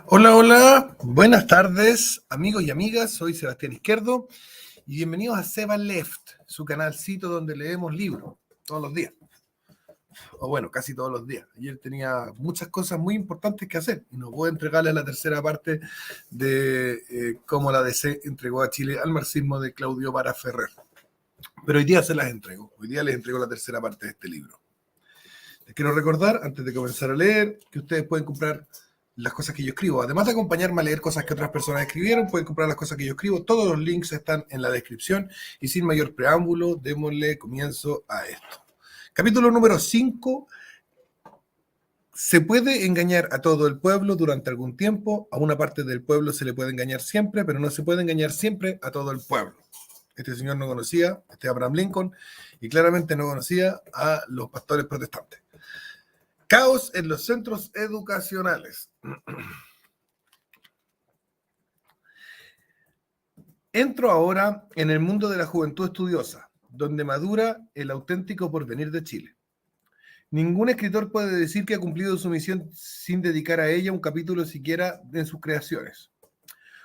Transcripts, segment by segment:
Hola, hola, buenas tardes, amigos y amigas. Soy Sebastián Izquierdo y bienvenidos a Seba Left, su canalcito donde leemos libros todos los días, o bueno, casi todos los días. Ayer tenía muchas cosas muy importantes que hacer y no puedo entregarles la tercera parte de cómo la DC entregó a Chile al marxismo de Claudio Vara Ferrer. Pero hoy día se las entrego, hoy día les entrego la tercera parte de este libro. Les quiero recordar, antes de comenzar a leer, que ustedes pueden comprar las cosas que yo escribo. Además de acompañarme a leer cosas que otras personas escribieron, pueden comprar las cosas que yo escribo. Todos los links están en la descripción. Y sin mayor preámbulo, démosle comienzo a esto. Capítulo número 5. Se puede engañar a todo el pueblo durante algún tiempo. A una parte del pueblo se le puede engañar siempre, pero no se puede engañar siempre a todo el pueblo. Este señor no conocía, Abraham Lincoln, y claramente no conocía a los pastores protestantes. Caos en los centros educacionales. Entro ahora en el mundo de la juventud estudiosa, donde madura el auténtico porvenir de Chile. Ningún escritor puede decir que ha cumplido su misión sin dedicar a ella un capítulo siquiera en sus creaciones.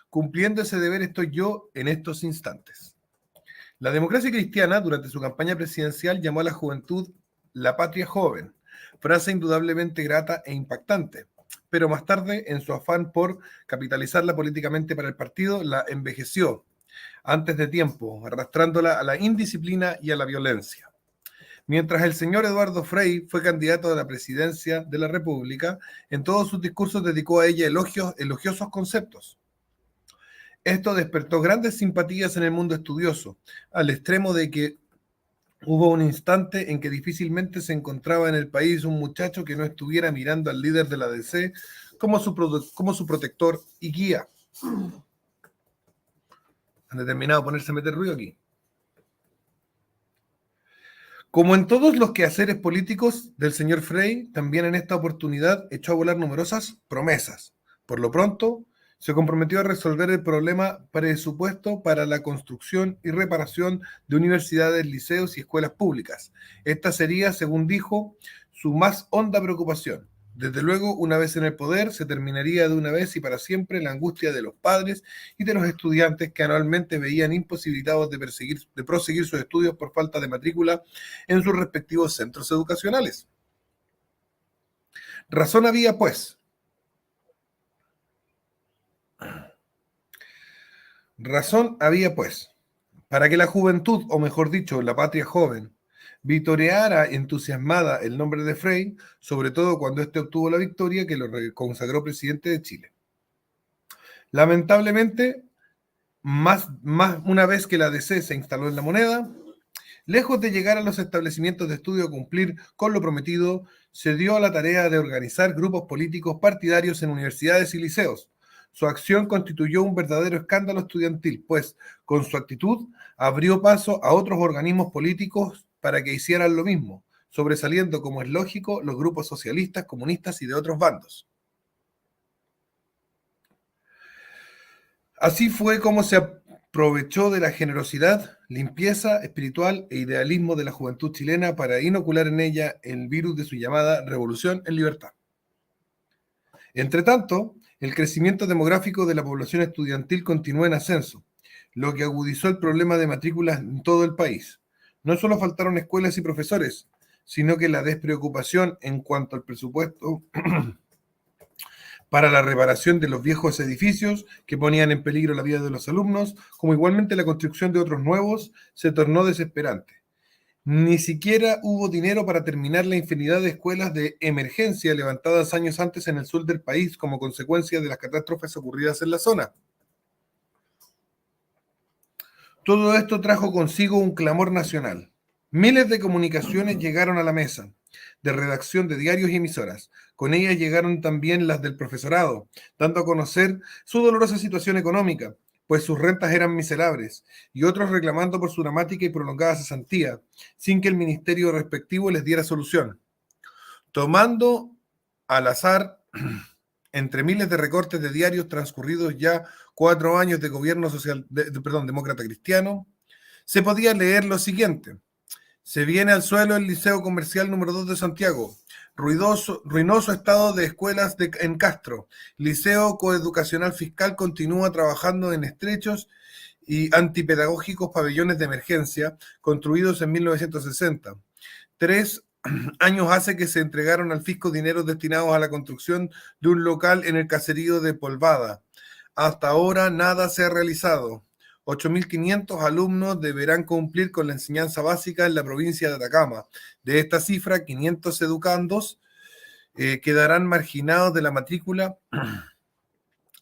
Cumpliendo ese deber estoy yo en estos instantes. La democracia cristiana, durante su campaña presidencial, llamó a la juventud la patria joven, frase indudablemente grata e impactante, pero más tarde, en su afán por capitalizarla políticamente para el partido, la envejeció antes de tiempo, arrastrándola a la indisciplina y a la violencia. Mientras el señor Eduardo Frei fue candidato a la presidencia de la República, en todos sus discursos dedicó a ella elogiosos conceptos. Esto despertó grandes simpatías en el mundo estudioso, al extremo de que hubo un instante en que difícilmente se encontraba en el país un muchacho que no estuviera mirando al líder de la DC como su protector y guía. Han determinado ponerse a meter ruido aquí. Como en todos los quehaceres políticos del señor Frei, también en esta oportunidad echó a volar numerosas promesas. Por lo pronto, se comprometió a resolver el problema presupuesto para la construcción y reparación de universidades, liceos y escuelas públicas. Esta sería, según dijo, su más honda preocupación. Desde luego, una vez en el poder, se terminaría de una vez y para siempre la angustia de los padres y de los estudiantes que anualmente veían imposibilitados de proseguir sus estudios por falta de matrícula en sus respectivos centros educacionales. Razón había, pues, para que la juventud, o mejor dicho, la patria joven, vitoreara entusiasmada el nombre de Frei, sobre todo cuando éste obtuvo la victoria que lo consagró presidente de Chile. Lamentablemente, más una vez que la DC se instaló en la moneda, lejos de llegar a los establecimientos de estudio a cumplir con lo prometido, se dio a la tarea de organizar grupos políticos partidarios en universidades y liceos. Su acción constituyó un verdadero escándalo estudiantil, pues con su actitud abrió paso a otros organismos políticos para que hicieran lo mismo, sobresaliendo, como es lógico, los grupos socialistas, comunistas y de otros bandos. Así fue como se aprovechó de la generosidad, limpieza espiritual e idealismo de la juventud chilena para inocular en ella el virus de su llamada revolución en libertad. Entre tanto, el crecimiento demográfico de la población estudiantil continuó en ascenso, lo que agudizó el problema de matrículas en todo el país. No solo faltaron escuelas y profesores, sino que la despreocupación en cuanto al presupuesto para la reparación de los viejos edificios que ponían en peligro la vida de los alumnos, como igualmente la construcción de otros nuevos, se tornó desesperante. Ni siquiera hubo dinero para terminar la infinidad de escuelas de emergencia levantadas años antes en el sur del país como consecuencia de las catástrofes ocurridas en la zona. Todo esto trajo consigo un clamor nacional. Miles de comunicaciones llegaron a la mesa de redacción de diarios y emisoras. Con ellas llegaron también las del profesorado, dando a conocer su dolorosa situación económica, pues sus rentas eran miserables, y otros reclamando por su dramática y prolongada cesantía, sin que el ministerio respectivo les diera solución. Tomando al azar, entre miles de recortes de diarios transcurridos ya 4 años de gobierno demócrata cristiano, se podía leer lo siguiente: Se viene al suelo el Liceo Comercial número 2 de Santiago. Ruinoso estado de escuelas en Castro. Liceo Coeducacional Fiscal continúa trabajando en estrechos y antipedagógicos pabellones de emergencia construidos en 1960. 3 años hace que se entregaron al fisco dineros destinados a la construcción de un local en el caserío de Polvada. Hasta ahora nada se ha realizado. 8.500 alumnos deberán cumplir con la enseñanza básica en la provincia de Atacama. De esta cifra, 500 educandos quedarán marginados de la matrícula.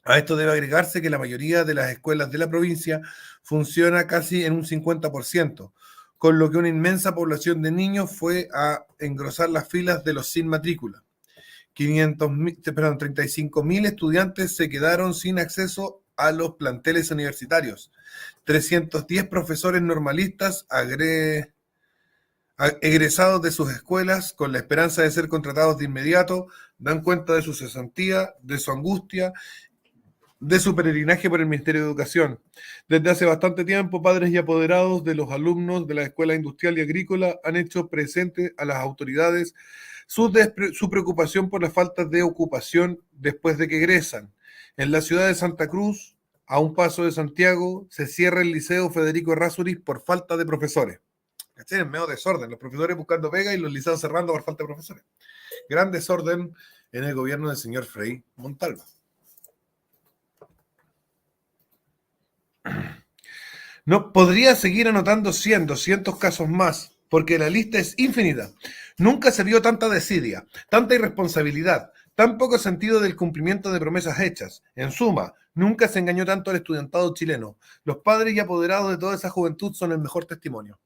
A esto debe agregarse que la mayoría de las escuelas de la provincia funciona casi en un 50%, con lo que una inmensa población de niños fue a engrosar las filas de los sin matrícula. 35.000 estudiantes se quedaron sin acceso a los planteles universitarios. 310 profesores normalistas egresados de sus escuelas con la esperanza de ser contratados de inmediato dan cuenta de su cesantía, de su angustia, de su peregrinaje por el Ministerio de Educación. Desde hace bastante tiempo, padres y apoderados de los alumnos de la Escuela Industrial y Agrícola han hecho presente a las autoridades su preocupación por la falta de ocupación después de que egresan. En la ciudad de Santa Cruz, a un paso de Santiago, se cierra el Liceo Federico Errázuriz por falta de profesores. ¿Cachai? En medio desorden, los profesores buscando pega y los liceos cerrando por falta de profesores. Gran desorden en el gobierno del señor Frei Montalva. No podría seguir anotando 100, 200 casos más, porque la lista es infinita. Nunca se vio tanta desidia, tanta irresponsabilidad, tan poco sentido del cumplimiento de promesas hechas. En suma, nunca se engañó tanto al estudiantado chileno. Los padres y apoderados de toda esa juventud son el mejor testimonio.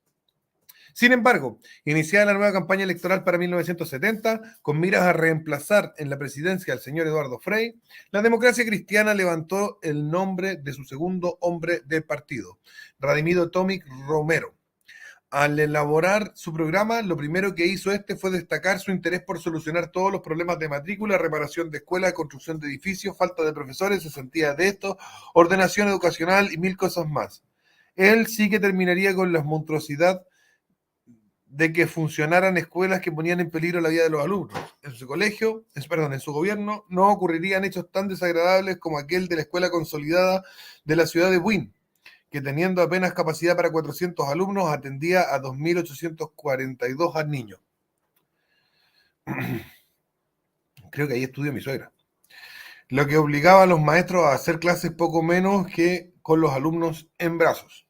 Sin embargo, iniciada la nueva campaña electoral para 1970, con miras a reemplazar en la presidencia al señor Eduardo Frei, la Democracia Cristiana levantó el nombre de su segundo hombre de partido, Radimiro Tomic Romero. Al elaborar su programa, lo primero que hizo fue destacar su interés por solucionar todos los problemas de matrícula, reparación de escuelas, construcción de edificios, falta de profesores, cesantía de esto, ordenación educacional y mil cosas más. Él sí que terminaría con la monstruosidad de que funcionaran escuelas que ponían en peligro la vida de los alumnos. En su gobierno, no ocurrirían hechos tan desagradables como aquel de la escuela consolidada de la ciudad de Buin, que teniendo apenas capacidad para 400 alumnos, atendía a 2.842 niños. Creo que ahí estudió mi suegra. Lo que obligaba a los maestros a hacer clases poco menos que con los alumnos en brazos.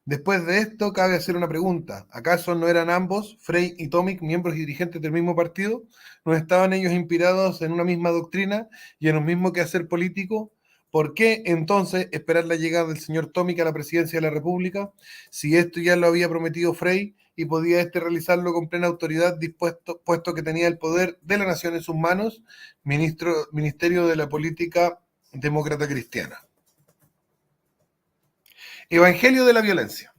Después de esto, cabe hacer una pregunta. ¿Acaso no eran ambos, Frei y Tomic, miembros y dirigentes del mismo partido? ¿No estaban ellos inspirados en una misma doctrina y en un mismo quehacer político? ¿Por qué entonces esperar la llegada del señor Tomic a la presidencia de la República? Si esto ya lo había prometido Frei y podía realizarlo con plena autoridad, puesto que tenía el poder de la nación en sus manos, Ministerio de la Política Demócrata Cristiana. Evangelio de la violencia.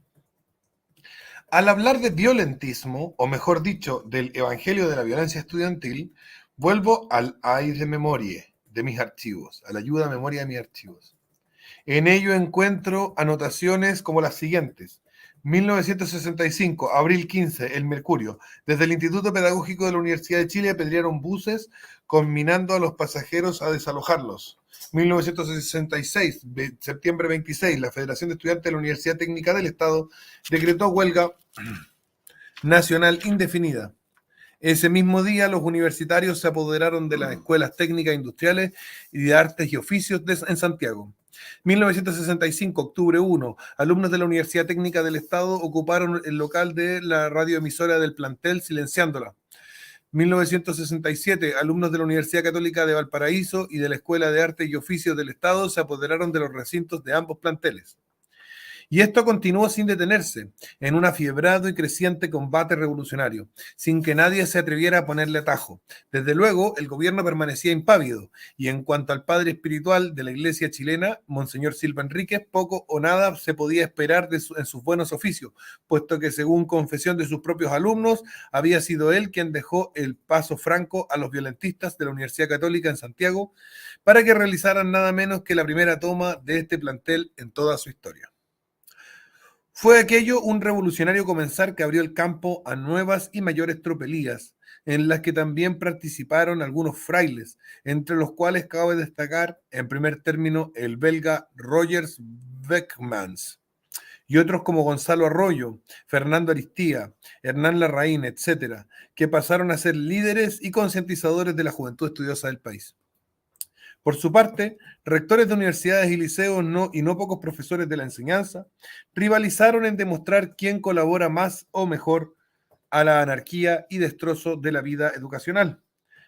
Al hablar de violentismo, o mejor dicho, del evangelio de la violencia estudiantil, vuelvo al ay de memoria de mis archivos, a la ayuda a memoria de mis archivos. En ello encuentro anotaciones como las siguientes. 1965, abril 15, El Mercurio. Desde el Instituto Pedagógico de la Universidad de Chile apedrearon buses, conminando a los pasajeros a desalojarlos. 1966, septiembre 26, la Federación de Estudiantes de la Universidad Técnica del Estado decretó huelga nacional indefinida. Ese mismo día, los universitarios se apoderaron de las escuelas técnicas industriales y de artes y oficios en Santiago. 1965, octubre 1, alumnos de la Universidad Técnica del Estado ocuparon el local de la radioemisora del plantel, silenciándola. 1967, alumnos de la Universidad Católica de Valparaíso y de la Escuela de Artes y Oficios del Estado se apoderaron de los recintos de ambos planteles. Y esto continuó sin detenerse, en un afiebrado y creciente combate revolucionario, sin que nadie se atreviera a ponerle atajo. Desde luego, el gobierno permanecía impávido, y en cuanto al padre espiritual de la iglesia chilena, Monseñor Silva Enríquez, poco o nada se podía esperar en sus buenos oficios, puesto que, según confesión de sus propios alumnos, había sido él quien dejó el paso franco a los violentistas de la Universidad Católica en Santiago para que realizaran nada menos que la primera toma de este plantel en toda su historia. Fue aquello un revolucionario comenzar que abrió el campo a nuevas y mayores tropelías, en las que también participaron algunos frailes, entre los cuales cabe destacar, en primer término, el belga Rogers Beckmans, y otros como Gonzalo Arroyo, Fernando Aristía, Hernán Larraín, etcétera, que pasaron a ser líderes y concientizadores de la juventud estudiosa del país. Por su parte, rectores de universidades y liceos y no pocos profesores de la enseñanza rivalizaron en demostrar quién colabora más o mejor a la anarquía y destrozo de la vida educacional.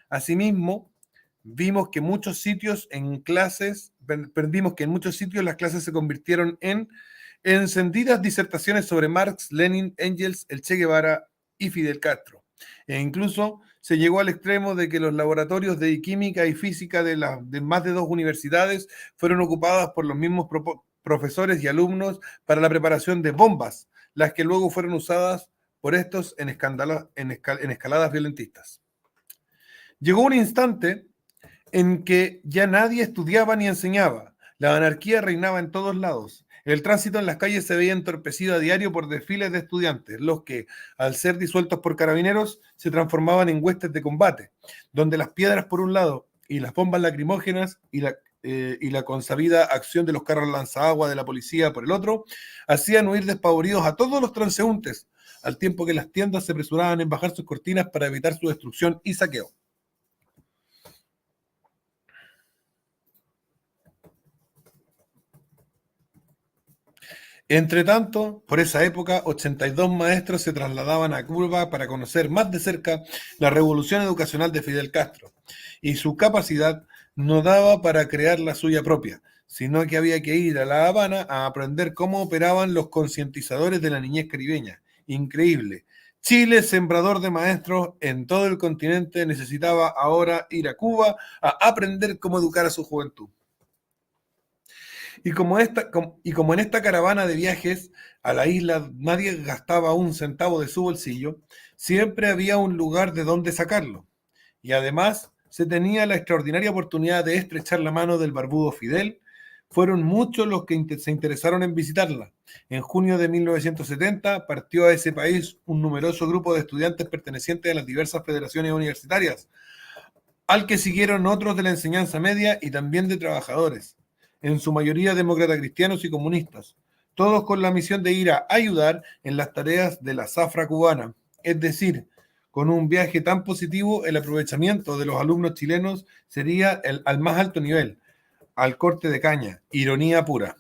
Asimismo, vimos que en muchos sitios las clases se convirtieron en encendidas disertaciones sobre Marx, Lenin, Engels, el Che Guevara y Fidel Castro. E incluso se llegó al extremo de que los laboratorios de química y física de más de 2 universidades fueron ocupados por los mismos profesores y alumnos para la preparación de bombas, las que luego fueron usadas por estos en escaladas violentistas. Llegó un instante en que ya nadie estudiaba ni enseñaba. La anarquía reinaba en todos lados. El tránsito en las calles se veía entorpecido a diario por desfiles de estudiantes, los que, al ser disueltos por carabineros, se transformaban en huestes de combate, donde las piedras por un lado y las bombas lacrimógenas y la consabida acción de los carros lanzaagua de la policía por el otro, hacían huir despavoridos a todos los transeúntes, al tiempo que las tiendas se apresuraban en bajar sus cortinas para evitar su destrucción y saqueo. Entre tanto, por esa época, 82 maestros se trasladaban a Cuba para conocer más de cerca la revolución educacional de Fidel Castro, y su capacidad no daba para crear la suya propia, sino que había que ir a La Habana a aprender cómo operaban los concientizadores de la niñez caribeña. Increíble. Chile, sembrador de maestros en todo el continente, necesitaba ahora ir a Cuba a aprender cómo educar a su juventud. Y como en esta caravana de viajes a la isla nadie gastaba un centavo de su bolsillo, siempre había un lugar de donde sacarlo. Y además se tenía la extraordinaria oportunidad de estrechar la mano del barbudo Fidel. Fueron muchos los que se interesaron en visitarla. En junio de 1970 partió a ese país un numeroso grupo de estudiantes pertenecientes a las diversas federaciones universitarias, al que siguieron otros de la enseñanza media y también de trabajadores, en su mayoría demócratas cristianos y comunistas, todos con la misión de ir a ayudar en las tareas de la zafra cubana, es decir, con un viaje tan positivo, el aprovechamiento de los alumnos chilenos sería al más alto nivel, al corte de caña, ironía pura.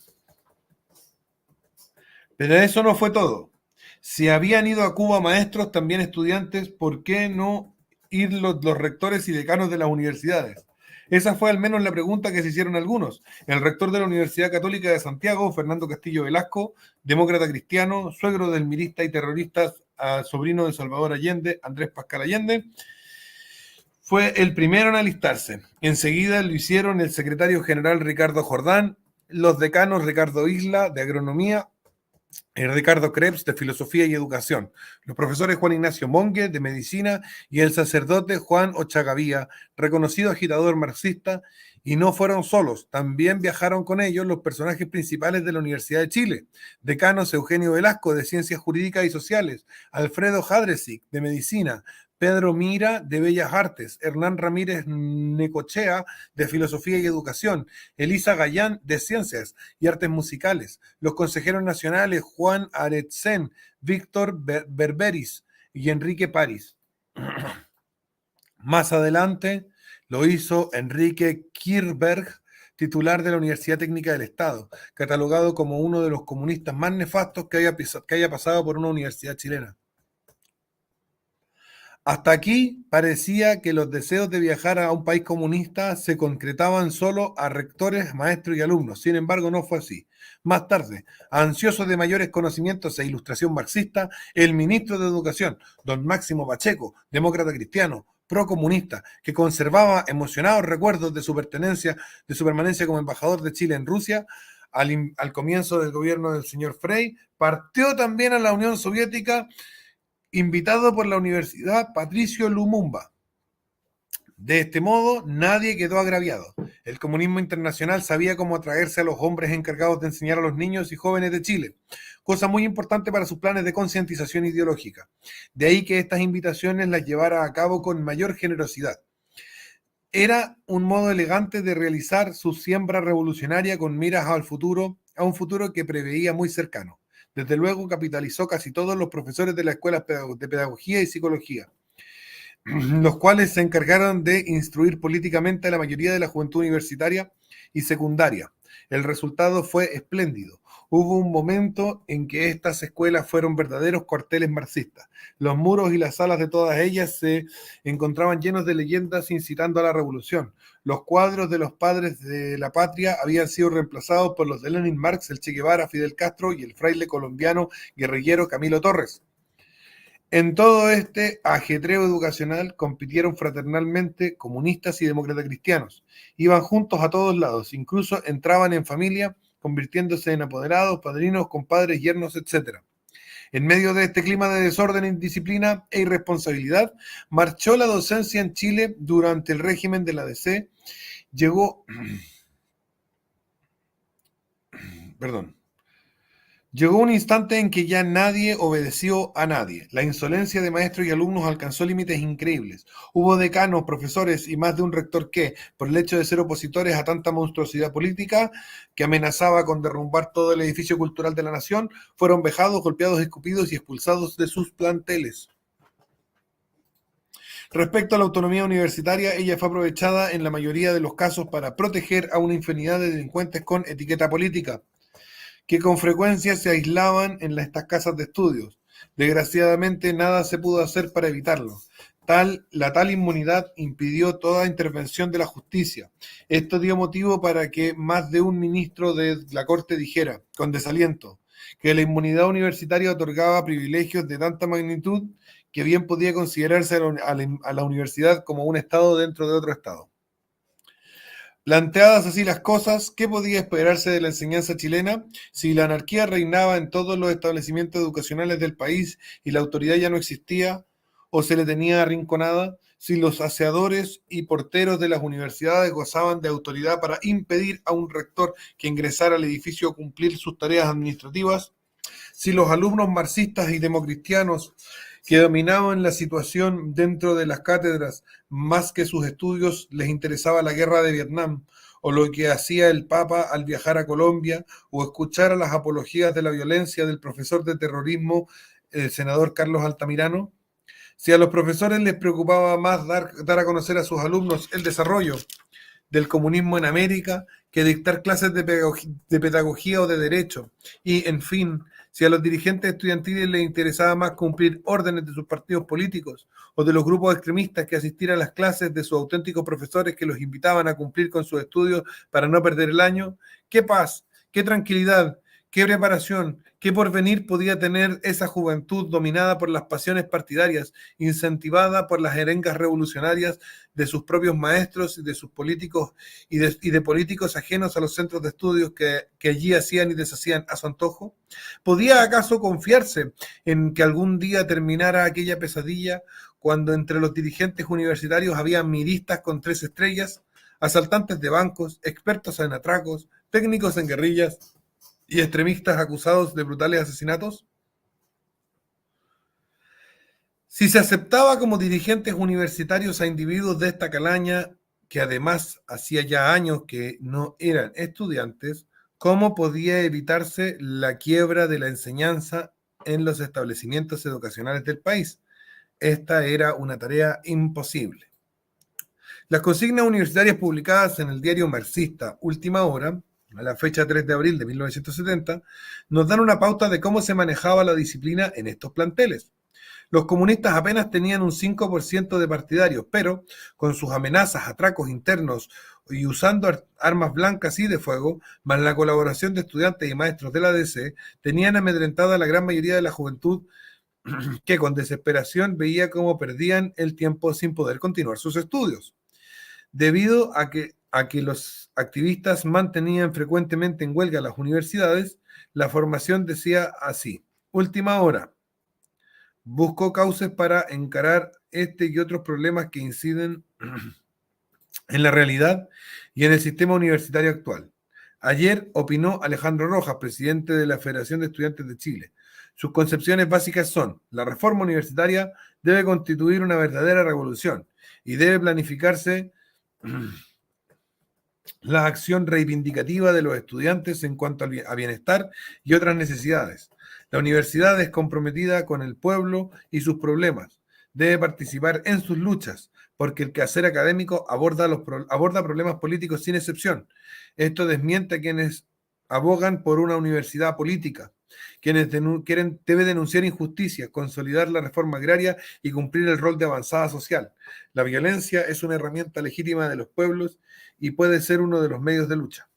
Pero eso no fue todo. Si habían ido a Cuba maestros, también estudiantes, ¿por qué no ir los rectores y decanos de las universidades? Esa fue al menos la pregunta que se hicieron algunos. El rector de la Universidad Católica de Santiago, Fernando Castillo Velasco, demócrata cristiano, suegro del milista y terrorista, sobrino de Salvador Allende, Andrés Pascal Allende, fue el primero en alistarse. Enseguida lo hicieron el secretario general Ricardo Jordán, los decanos Ricardo Isla, de Agronomía, Ricardo Krebs, de Filosofía y Educación, los profesores Juan Ignacio Monge, de Medicina, y el sacerdote Juan Ochagavía, reconocido agitador marxista. Y no fueron solos, también viajaron con ellos los personajes principales de la Universidad de Chile, decanos Eugenio Velasco, de Ciencias Jurídicas y Sociales, Alfredo Jadresic, de Medicina, Pedro Mira, de Bellas Artes, Hernán Ramírez Necochea, de Filosofía y Educación, Elisa Gallán, de Ciencias y Artes Musicales, los consejeros nacionales Juan Aretzen, Víctor Berberis y Enrique París. Más adelante lo hizo Enrique Kirchberg, titular de la Universidad Técnica del Estado, catalogado como uno de los comunistas más nefastos que haya pasado por una universidad chilena. Hasta aquí parecía que los deseos de viajar a un país comunista se concretaban solo a rectores, maestros y alumnos. Sin embargo, no fue así. Más tarde, ansioso de mayores conocimientos e ilustración marxista, el ministro de Educación, don Máximo Pacheco, demócrata cristiano, procomunista, que conservaba emocionados recuerdos de su permanencia como embajador de Chile en Rusia, al comienzo del gobierno del señor Frey, partió también a la Unión Soviética, invitado por la Universidad Patricio Lumumba. De este modo, nadie quedó agraviado. El comunismo internacional sabía cómo atraerse a los hombres encargados de enseñar a los niños y jóvenes de Chile, cosa muy importante para sus planes de concientización ideológica. De ahí que estas invitaciones las llevara a cabo con mayor generosidad. Era un modo elegante de realizar su siembra revolucionaria con miras al futuro, a un futuro que preveía muy cercano. Desde luego capitalizó casi todos los profesores de la Escuela de Pedagogía y Psicología, los cuales se encargaron de instruir políticamente a la mayoría de la juventud universitaria y secundaria. El resultado fue espléndido. Hubo un momento en que estas escuelas fueron verdaderos cuarteles marxistas. Los muros y las salas de todas ellas se encontraban llenos de leyendas incitando a la revolución. Los cuadros de los padres de la patria habían sido reemplazados por los de Lenin, Marx, el Che Guevara, Fidel Castro y el fraile colombiano guerrillero Camilo Torres. En todo este ajetreo educacional compitieron fraternalmente comunistas y demócratas cristianos. Iban juntos a todos lados, incluso entraban en familia, convirtiéndose en apoderados, padrinos, compadres, yernos, etc. En medio de este clima de desorden, indisciplina e irresponsabilidad, marchó la docencia en Chile durante el régimen de la DC. Llegó un instante en que ya nadie obedeció a nadie. La insolencia de maestros y alumnos alcanzó límites increíbles. Hubo decanos, profesores y más de un rector que, por el hecho de ser opositores a tanta monstruosidad política que amenazaba con derrumbar todo el edificio cultural de la nación, fueron vejados, golpeados, escupidos y expulsados de sus planteles. Respecto a la autonomía universitaria, ella fue aprovechada en la mayoría de los casos para proteger a una infinidad de delincuentes con etiqueta política, que con frecuencia se aislaban en estas casas de estudios. Desgraciadamente, nada se pudo hacer para evitarlo. La tal inmunidad impidió toda intervención de la justicia. Esto dio motivo para que más de un ministro de la Corte dijera, con desaliento, que la inmunidad universitaria otorgaba privilegios de tanta magnitud que bien podía considerarse a la universidad como un estado dentro de otro estado. Planteadas así las cosas, ¿qué podía esperarse de la enseñanza chilena si la anarquía reinaba en todos los establecimientos educacionales del país y la autoridad ya no existía o se le tenía arrinconada? Si los aseadores y porteros de las universidades gozaban de autoridad para impedir a un rector que ingresara al edificio a cumplir sus tareas administrativas, si los alumnos marxistas y democristianos que dominaban la situación dentro de las cátedras, más que sus estudios, les interesaba la guerra de Vietnam, o lo que hacía el Papa al viajar a Colombia, o escuchar a las apologías de la violencia del profesor de terrorismo, el senador Carlos Altamirano. Si a los profesores les preocupaba más dar a conocer a sus alumnos el desarrollo del comunismo en América que dictar clases de pedagogía o de derecho. Y, en fin, si a los dirigentes estudiantiles les interesaba más cumplir órdenes de sus partidos políticos o de los grupos extremistas que asistir a las clases de sus auténticos profesores que los invitaban a cumplir con sus estudios para no perder el año, qué paz, qué tranquilidad, qué preparación, qué porvenir podía tener esa juventud dominada por las pasiones partidarias, incentivada por las arengas revolucionarias de sus propios maestros y de sus políticos y de políticos ajenos a los centros de estudios que allí hacían y deshacían a su antojo? ¿Podía acaso confiarse en que algún día terminara aquella pesadilla cuando entre los dirigentes universitarios había miristas con 3 estrellas, asaltantes de bancos, expertos en atracos, técnicos en guerrillas y extremistas acusados de brutales asesinatos? Si se aceptaba como dirigentes universitarios a individuos de esta calaña, que además hacía ya años que no eran estudiantes, ¿cómo podía evitarse la quiebra de la enseñanza en los establecimientos educacionales del país? Esta era una tarea imposible. Las consignas universitarias publicadas en el diario marxista Última Hora, a la fecha 3 de abril de 1970, nos dan una pauta de cómo se manejaba la disciplina en estos planteles. Los comunistas apenas tenían un 5% de partidarios, pero con sus amenazas, atracos internos y usando armas blancas y de fuego, más la colaboración de estudiantes y maestros de la DC, tenían amedrentada a la gran mayoría de la juventud que con desesperación veía cómo perdían el tiempo sin poder continuar sus estudios. Debido a que los activistas mantenían frecuentemente en huelga las universidades, la formación decía así: Última Hora buscó cauces para encarar este y otros problemas que inciden en la realidad y en el sistema universitario actual. Ayer opinó Alejandro Rojas, presidente de la Federación de Estudiantes de Chile. Sus concepciones básicas son: la reforma universitaria debe constituir una verdadera revolución y debe planificarse la acción reivindicativa de los estudiantes en cuanto a bienestar y otras necesidades. La universidad es comprometida con el pueblo y sus problemas. Debe participar en sus luchas, porque el quehacer académico aborda problemas políticos sin excepción. Esto desmiente a quienes abogan por una universidad política, quienes debe denunciar injusticias, consolidar la reforma agraria y cumplir el rol de avanzada social. La violencia es una herramienta legítima de los pueblos y puede ser uno de los medios de lucha.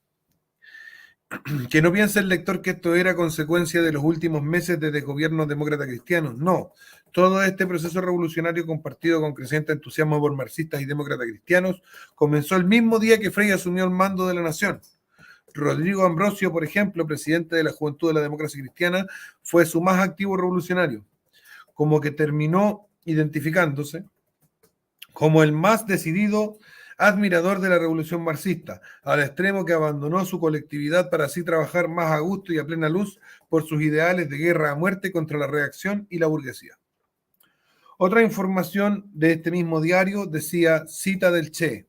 Que no piense el lector que esto era consecuencia de los últimos meses de desgobiernos demócratas cristianos. No. Todo este proceso revolucionario, compartido con creciente entusiasmo por marxistas y demócratas cristianos, comenzó el mismo día que Frei asumió el mando de la nación. Rodrigo Ambrosio, por ejemplo, presidente de la Juventud de la Democracia Cristiana, fue su más activo revolucionario, como que terminó identificándose como el más decidido admirador de la revolución marxista, al extremo que abandonó su colectividad para así trabajar más a gusto y a plena luz por sus ideales de guerra a muerte contra la reacción y la burguesía. Otra información de este mismo diario decía: cita del Che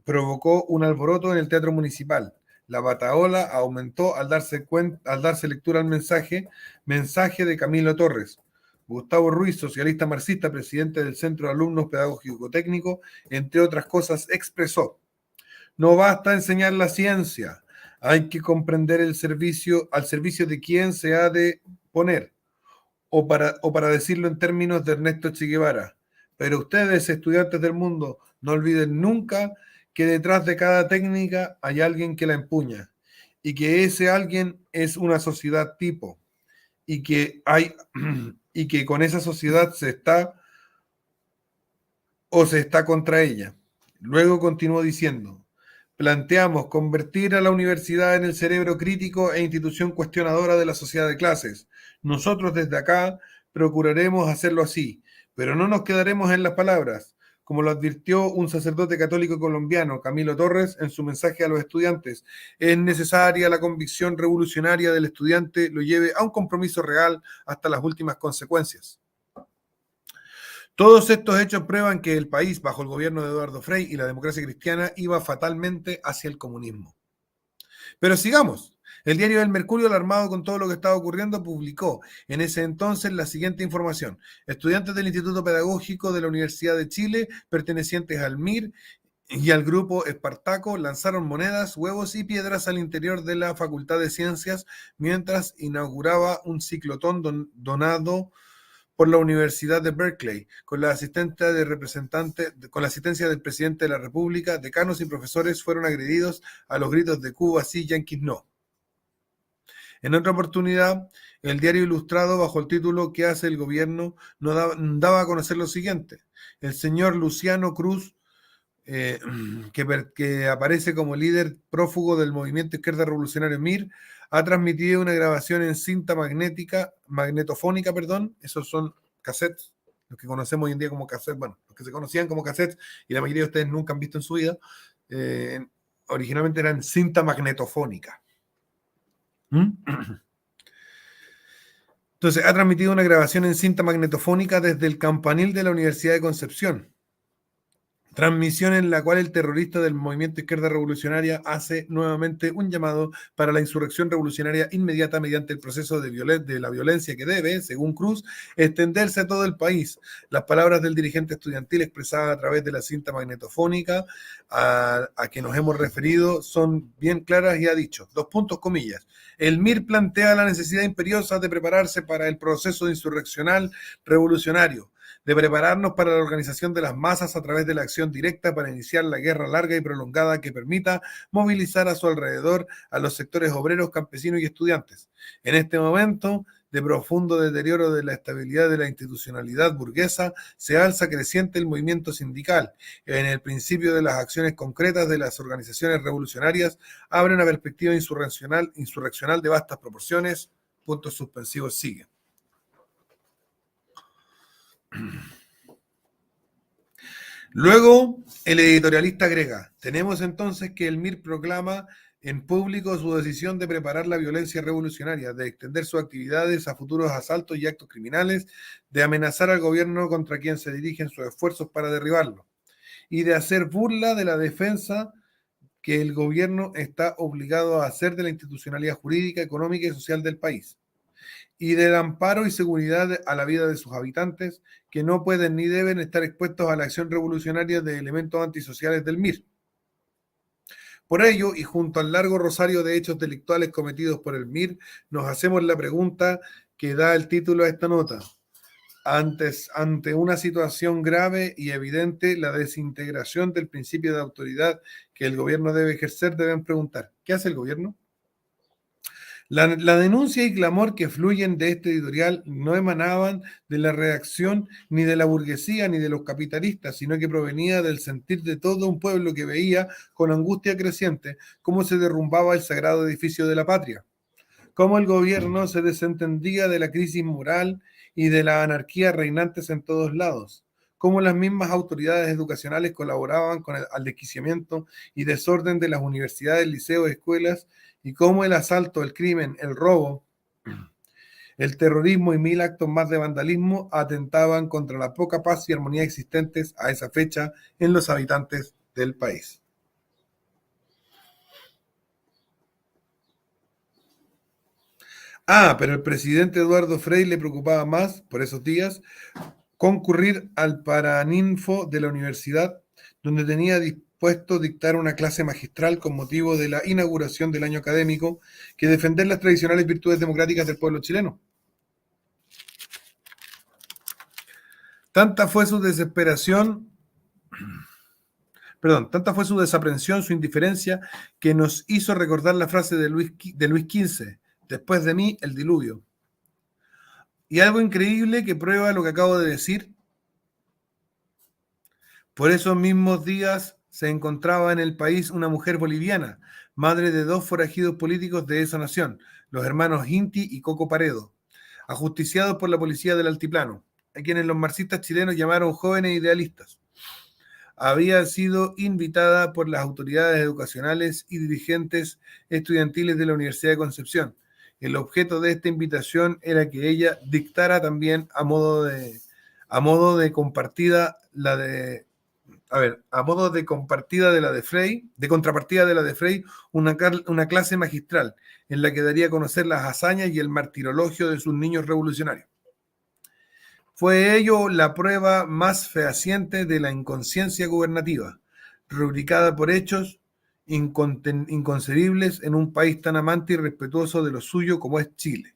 provocó un alboroto en el Teatro Municipal. La batahola aumentó al darse lectura al mensaje de Camilo Torres. Gustavo Ruiz, socialista marxista, presidente del Centro de Alumnos Pedagógico-Técnico, entre otras cosas, expresó: no basta enseñar la ciencia, hay que comprender al servicio de quién se ha de poner, o para decirlo en términos de Ernesto Che Guevara. Pero ustedes, estudiantes del mundo, no olviden nunca que detrás de cada técnica hay alguien que la empuña, y que ese alguien es una sociedad tipo, y que con esa sociedad se está contra ella. Luego continuó diciendo: planteamos convertir a la universidad en el cerebro crítico e institución cuestionadora de la sociedad de clases. Nosotros desde acá procuraremos hacerlo así, pero no nos quedaremos en las palabras. Como lo advirtió un sacerdote católico colombiano, Camilo Torres, en su mensaje a los estudiantes, es necesaria la convicción revolucionaria del estudiante, lo lleve a un compromiso real hasta las últimas consecuencias. Todos estos hechos prueban que el país, bajo el gobierno de Eduardo Frei y la democracia cristiana, iba fatalmente hacia el comunismo. Pero sigamos. El diario El Mercurio, alarmado con todo lo que estaba ocurriendo, publicó en ese entonces la siguiente información: estudiantes del Instituto Pedagógico de la Universidad de Chile, pertenecientes al MIR y al grupo Espartaco, lanzaron monedas, huevos y piedras al interior de la Facultad de Ciencias mientras inauguraba un ciclotón donado por la Universidad de Berkeley, con la asistencia del presidente de la República. Decanos y profesores fueron agredidos a los gritos de Cuba sí, Yankees no. En otra oportunidad, el diario Ilustrado, bajo el título ¿Qué hace el gobierno?, daba a conocer lo siguiente: el señor Luciano Cruz, que aparece como líder prófugo del movimiento izquierda revolucionario MIR, ha transmitido una grabación en cinta magnetofónica, esos son cassettes, los que conocemos hoy en día como cassettes, bueno, los que se conocían como cassettes y la mayoría de ustedes nunca han visto en su vida, originalmente eran cinta magnetofónica. Entonces, ha transmitido una grabación en cinta magnetofónica desde el campanil de la Universidad de Concepción. Transmisión en la cual el terrorista del movimiento izquierda revolucionaria hace nuevamente un llamado para la insurrección revolucionaria inmediata mediante el proceso de la violencia que debe, según Cruz, extenderse a todo el país. Las palabras del dirigente estudiantil expresadas a través de la cinta magnetofónica a que nos hemos referido son bien claras y ha dicho, comillas, el MIR plantea la necesidad imperiosa de prepararse para el proceso insurreccional revolucionario, de prepararnos para la organización de las masas a través de la acción directa para iniciar la guerra larga y prolongada que permita movilizar a su alrededor a los sectores obreros, campesinos y estudiantes. En este momento de profundo deterioro de la estabilidad de la institucionalidad burguesa, se alza creciente el movimiento sindical. En el principio de las acciones concretas de las organizaciones revolucionarias abre una perspectiva insurreccional de vastas proporciones. Puntos suspensivos siguen. Luego, el editorialista agrega, tenemos entonces que el MIR proclama en público su decisión de preparar la violencia revolucionaria, de extender sus actividades a futuros asaltos y actos criminales, de amenazar al gobierno contra quien se dirigen sus esfuerzos para derribarlo, y de hacer burla de la defensa que el gobierno está obligado a hacer de la institucionalidad jurídica, económica y social del país, y del amparo y seguridad a la vida de sus habitantes, que no pueden ni deben estar expuestos a la acción revolucionaria de elementos antisociales del MIR. Por ello, y junto al largo rosario de hechos delictuales cometidos por el MIR, nos hacemos la pregunta que da el título a esta nota. Ante una situación grave y evidente, la desintegración del principio de autoridad que el gobierno debe ejercer, deben preguntar, ¿qué hace el gobierno? La denuncia y clamor que fluyen de este editorial no emanaban de la redacción ni de la burguesía ni de los capitalistas, sino que provenía del sentir de todo un pueblo que veía con angustia creciente cómo se derrumbaba el sagrado edificio de la patria, cómo el gobierno se desentendía de la crisis moral y de la anarquía reinantes en todos lados, cómo las mismas autoridades educacionales colaboraban con al desquiciamiento y desorden de las universidades, liceos, escuelas, y cómo el asalto, el crimen, el robo, el terrorismo y mil actos más de vandalismo atentaban contra la poca paz y armonía existentes a esa fecha en los habitantes del país. Pero el presidente Eduardo Frei le preocupaba más, por esos días, concurrir al Paraninfo de la universidad, donde tenía dispuesto dictar una clase magistral con motivo de la inauguración del año académico, que defender las tradicionales virtudes democráticas del pueblo chileno. Tanta fue su desesperación, tanta fue su desaprensión, su indiferencia, que nos hizo recordar la frase de Luis XV, después de mí el diluvio. Y algo increíble que prueba lo que acabo de decir. Por esos mismos días se encontraba en el país una mujer boliviana, madre de dos forajidos políticos de esa nación, los hermanos Inti y Coco Paredo, ajusticiados por la policía del Altiplano, a quienes los marxistas chilenos llamaron jóvenes idealistas. Había sido invitada por las autoridades educacionales y dirigentes estudiantiles de la Universidad de Concepción. El objeto de esta invitación era que ella dictara también a modo de compartida de contrapartida de la de Frei, una clase magistral en la que daría a conocer las hazañas y el martirologio de sus niños revolucionarios. Fue ello la prueba más fehaciente de la inconsciencia gubernativa, rubricada por hechos inconcebibles en un país tan amante y respetuoso de lo suyo como es Chile.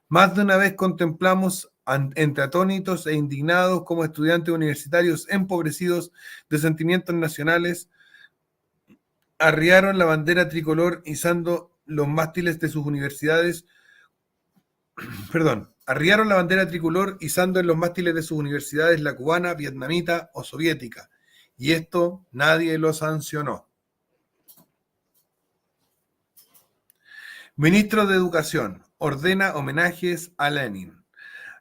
Más de una vez contemplamos entre atónitos e indignados como estudiantes universitarios empobrecidos de sentimientos nacionales arriaron la bandera tricolor izando los mástiles de sus universidades, arriaron la bandera tricolor izando en los mástiles de sus universidades la cubana, vietnamita o soviética, y esto nadie lo sancionó. Ministro de Educación ordena homenajes a Lenin.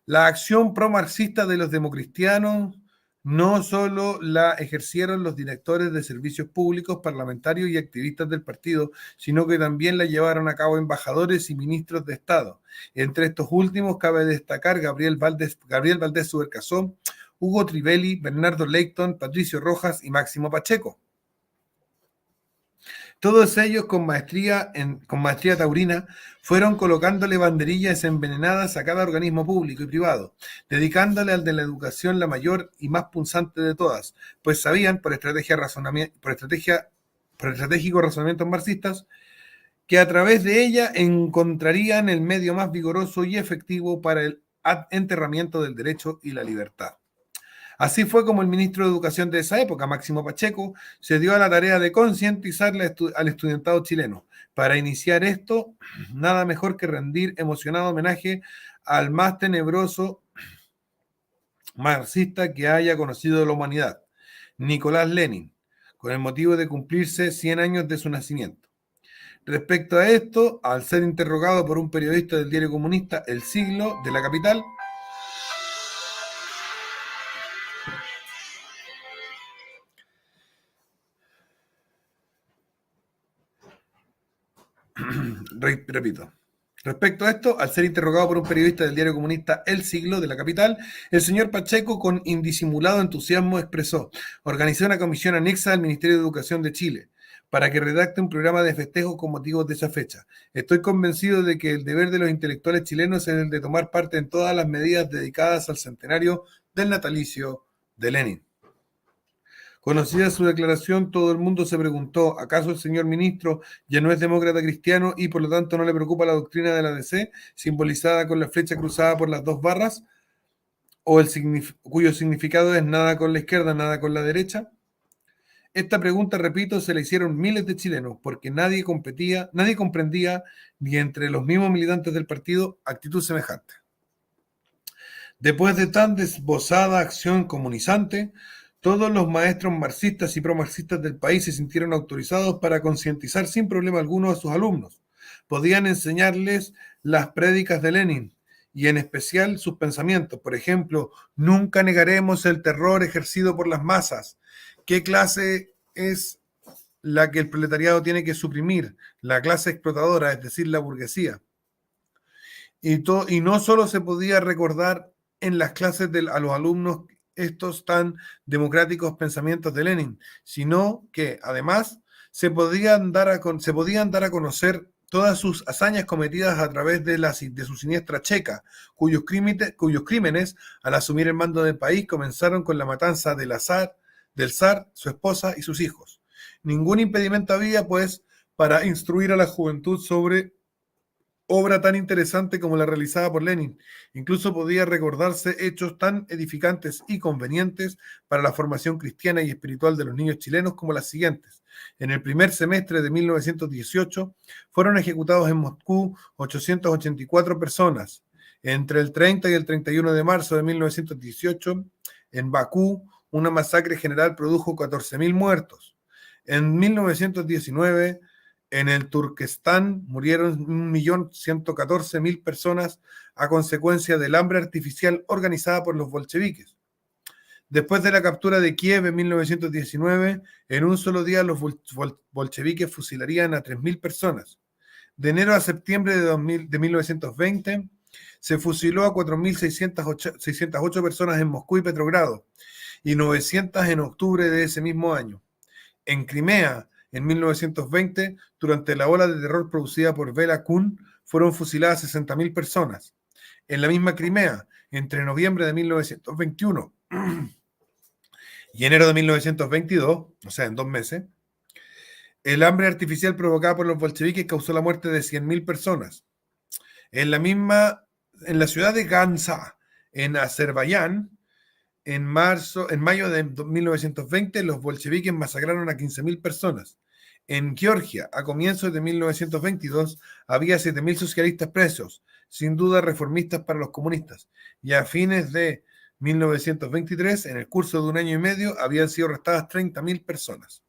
La acción pro-marxista de los democristianos no solo la ejercieron los directores de servicios públicos, parlamentarios y activistas del partido, sino que también la llevaron a cabo embajadores y ministros de Estado. Entre estos últimos cabe destacar Gabriel Valdés Subercasó, Hugo Trivelli, Bernardo Leighton, Patricio Rojas y Máximo Pacheco. Todos ellos con maestría taurina fueron colocándole banderillas envenenadas a cada organismo público y privado, dedicándole al de la educación la mayor y más punzante de todas, pues sabían por estratégicos razonamientos marxistas que a través de ella encontrarían el medio más vigoroso y efectivo para el enterramiento del derecho y la libertad. Así fue como el ministro de Educación de esa época, Máximo Pacheco, se dio a la tarea de concientizar al estudiantado chileno. Para iniciar esto, nada mejor que rendir emocionado homenaje al más tenebroso marxista que haya conocido la humanidad, Nicolás Lenin, con el motivo de cumplirse 100 años de su nacimiento. Respecto a esto, al ser interrogado por un periodista del diario comunista El Siglo de la capital, Repito. Respecto a esto, al ser interrogado por un periodista del diario comunista El Siglo de la capital, el señor Pacheco, con indisimulado entusiasmo, expresó: organizé una comisión anexa al Ministerio de Educación de Chile para que redacte un programa de festejos con motivos de esa fecha. Estoy convencido de que el deber de los intelectuales chilenos es el de tomar parte en todas las medidas dedicadas al centenario del natalicio de Lenin. Conocida su declaración, todo el mundo se preguntó: ¿acaso el señor ministro ya no es demócrata cristiano y por lo tanto no le preocupa la doctrina de la DC, simbolizada con la flecha cruzada por las dos barras? ¿O cuyo significado es nada con la izquierda, nada con la derecha? Esta pregunta, repito, se la hicieron miles de chilenos, porque nadie comprendía, ni entre los mismos militantes del partido, actitud semejante. Después de tan desbozada acción comunizante, todos los maestros marxistas y promarxistas del país se sintieron autorizados para concientizar sin problema alguno a sus alumnos. Podían enseñarles las prédicas de Lenin y en especial sus pensamientos. Por ejemplo, nunca negaremos el terror ejercido por las masas. ¿Qué clase es la que el proletariado tiene que suprimir? La clase explotadora, es decir, la burguesía. Y no solo se podía recordar en las clases a los alumnos estos tan democráticos pensamientos de Lenin, sino que además se podían dar a conocer todas sus hazañas cometidas a través de su siniestra checa, cuyos crímenes, al asumir el mando del país, comenzaron con la matanza del zar, su esposa y sus hijos. Ningún impedimento había, pues, para instruir a la juventud sobre obra tan interesante como la realizada por Lenin. Incluso podía recordarse hechos tan edificantes y convenientes para la formación cristiana y espiritual de los niños chilenos como las siguientes. En el primer semestre de 1918 fueron ejecutados en Moscú 884 personas. Entre el 30 y el 31 de marzo de 1918, en Bakú, una masacre general produjo 14.000 muertos. En 1919, en el Turquestán murieron 1.114.000 personas a consecuencia del hambre artificial organizada por los bolcheviques. Después de la captura de Kiev en 1919, en un solo día los bolcheviques fusilarían a 3.000 personas. De enero a septiembre de 1920, se fusiló a 4.608 personas en Moscú y Petrogrado, y 900 en octubre de ese mismo año. En Crimea, en 1920, durante la ola de terror producida por Bela Kun, fueron fusiladas 60.000 personas. En la misma Crimea, entre noviembre de 1921 y enero de 1922, o sea, en 2 meses, el hambre artificial provocada por los bolcheviques causó la muerte de 100.000 personas. En la ciudad de Gansa, en Azerbaiyán, en mayo de 1920, los bolcheviques masacraron a 15.000 personas. En Georgia, a comienzos de 1922, había 7.000 socialistas presos, sin duda reformistas para los comunistas, y a fines de 1923, en el curso de un año y medio, habían sido arrestadas 30.000 personas.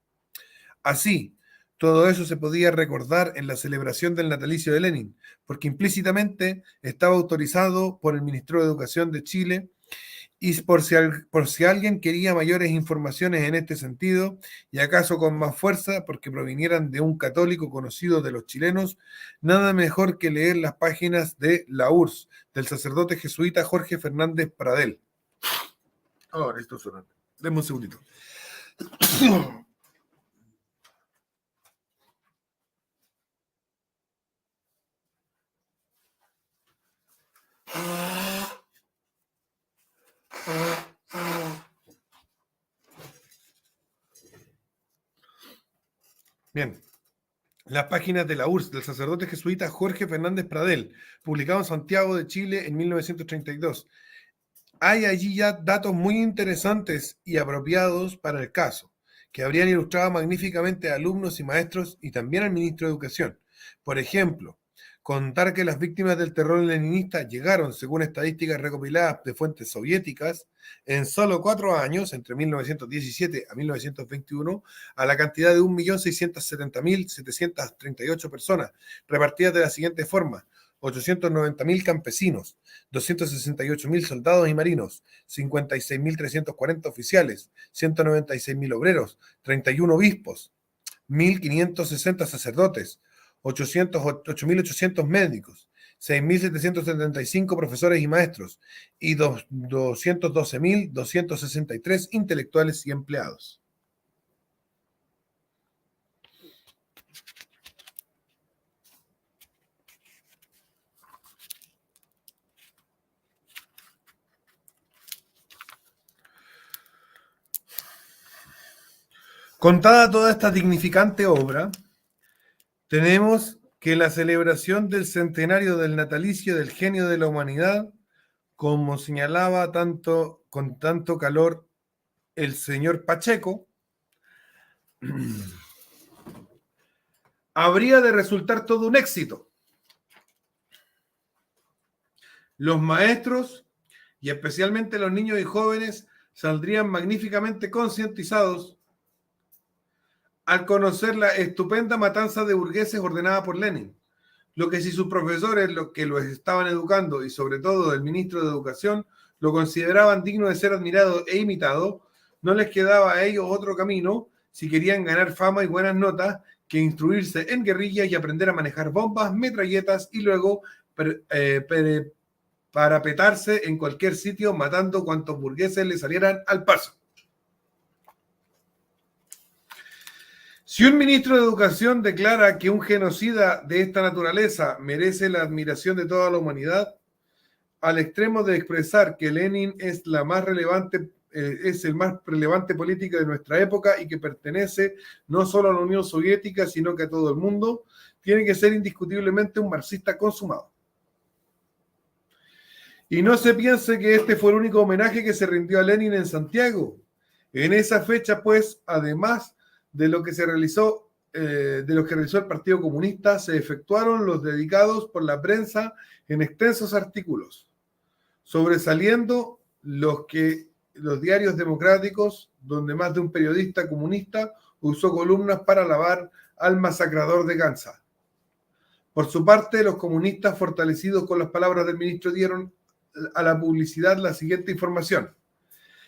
Así, todo eso se podía recordar en la celebración del natalicio de Lenin, porque implícitamente estaba autorizado por el Ministerio de Educación de Chile. Y por si alguien quería mayores informaciones en este sentido, y acaso con más fuerza, porque provinieran de un católico conocido de los chilenos, nada mejor que leer las páginas de la URSS, del sacerdote jesuita Jorge Fernández Pradel. Ahora, esto suena. Denme un segundito. Bien, las páginas de la URSS, del sacerdote jesuita Jorge Fernández Pradel, publicado en Santiago de Chile en 1932. Hay allí ya datos muy interesantes y apropiados para el caso, que habrían ilustrado magníficamente a alumnos y maestros y también al ministro de Educación. Por ejemplo, contar que las víctimas del terror leninista llegaron, según estadísticas recopiladas de fuentes soviéticas, en solo 4 años, entre 1917 a 1921, a la cantidad de 1.670.738 personas, repartidas de la siguiente forma: 890.000 campesinos, 268.000 soldados y marinos, 56.340 oficiales, 196.000 obreros, 31 obispos, 1.560 sacerdotes, 8.800 médicos, 6.775 profesores y maestros y 212.263 intelectuales y empleados. Contada toda esta dignificante obra, tenemos que la celebración del centenario del natalicio del genio de la humanidad, como señalaba con tanto calor el señor Pacheco, habría de resultar todo un éxito. Los maestros, y especialmente los niños y jóvenes, saldrían magníficamente concientizados al conocer la estupenda matanza de burgueses ordenada por Lenin. Lo que si sus profesores, los que los estaban educando, y sobre todo el ministro de Educación, lo consideraban digno de ser admirado e imitado, no les quedaba a ellos otro camino, si querían ganar fama y buenas notas, que instruirse en guerrillas y aprender a manejar bombas, metralletas y luego parapetarse en cualquier sitio matando cuantos burgueses le salieran al paso. Si un ministro de Educación declara que un genocida de esta naturaleza merece la admiración de toda la humanidad, al extremo de expresar que Lenin es el más relevante político de nuestra época y que pertenece no solo a la Unión Soviética, sino que a todo el mundo, tiene que ser indiscutiblemente un marxista consumado. Y no se piense que este fue el único homenaje que se rindió a Lenin en Santiago. En esa fecha, pues, además de lo que realizó el Partido Comunista, se efectuaron los dedicados por la prensa en extensos artículos, sobresaliendo los diarios democráticos, donde más de un periodista comunista usó columnas para alabar al masacrador de Kansas. Por su parte, los comunistas, fortalecidos con las palabras del ministro, dieron a la publicidad la siguiente información: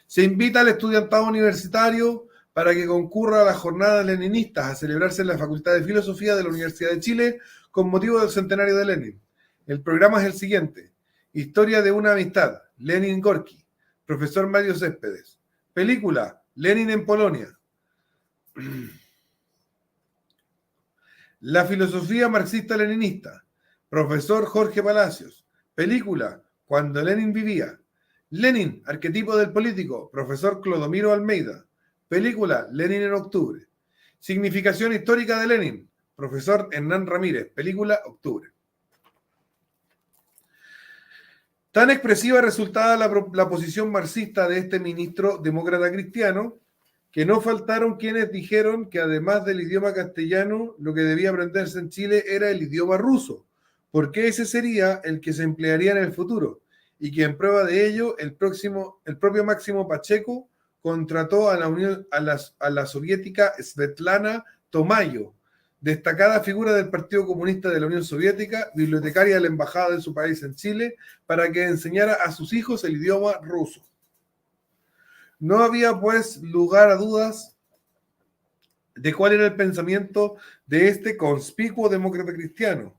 se invita al estudiantado universitario para que concurra a las jornadas leninistas a celebrarse en la Facultad de Filosofía de la Universidad de Chile con motivo del centenario de Lenin. El programa es el siguiente: Historia de una amistad, Lenin Gorky, profesor Mario Céspedes. Película, Lenin en Polonia. La filosofía marxista-leninista, profesor Jorge Palacios. Película, Cuando Lenin vivía. Lenin, arquetipo del político, profesor Clodomiro Almeida. Película, Lenin en octubre. Significación histórica de Lenin, profesor Hernán Ramírez. Película, octubre. Tan expresiva resultaba la posición marxista de este ministro demócrata cristiano, que no faltaron quienes dijeron que además del idioma castellano, lo que debía aprenderse en Chile era el idioma ruso, porque ese sería el que se emplearía en el futuro, y que en prueba de ello el propio Máximo Pacheco contrató a la soviética Svetlana Tomayo, destacada figura del Partido Comunista de la Unión Soviética, bibliotecaria de la Embajada de su país en Chile, para que enseñara a sus hijos el idioma ruso. No había, pues, lugar a dudas de cuál era el pensamiento de este conspicuo demócrata cristiano,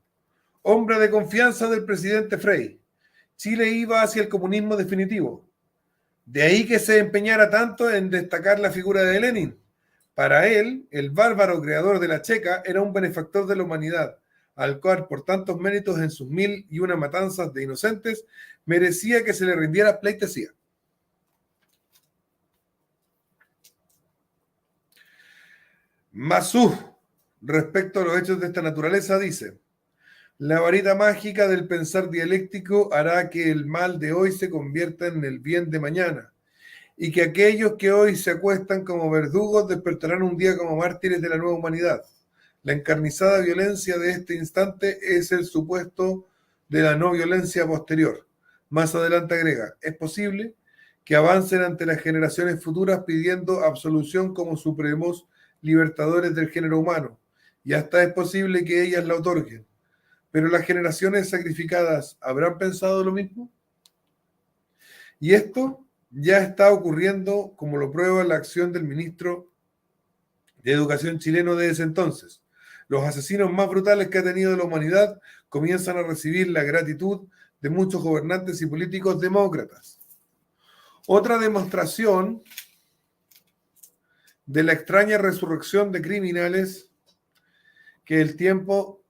hombre de confianza del presidente Frei. Chile iba hacia el comunismo definitivo. De ahí que se empeñara tanto en destacar la figura de Lenin. Para él, el bárbaro creador de la Checa era un benefactor de la humanidad, al cual, por tantos méritos en sus 1001 matanzas de inocentes, merecía que se le rindiera pleitesía. Masú, respecto a los hechos de esta naturaleza, dice: la varita mágica del pensar dialéctico hará que el mal de hoy se convierta en el bien de mañana, y que aquellos que hoy se acuestan como verdugos despertarán un día como mártires de la nueva humanidad. La encarnizada violencia de este instante es el supuesto de la no violencia posterior. Más adelante agrega: es posible que avancen ante las generaciones futuras pidiendo absolución como supremos libertadores del género humano, y hasta es posible que ellas la otorguen. Pero las generaciones sacrificadas, ¿habrán pensado lo mismo? Y esto ya está ocurriendo, como lo prueba la acción del ministro de Educación chileno de ese entonces. Los asesinos más brutales que ha tenido la humanidad comienzan a recibir la gratitud de muchos gobernantes y políticos demócratas. Otra demostración de la extraña resurrección de criminales que el tiempo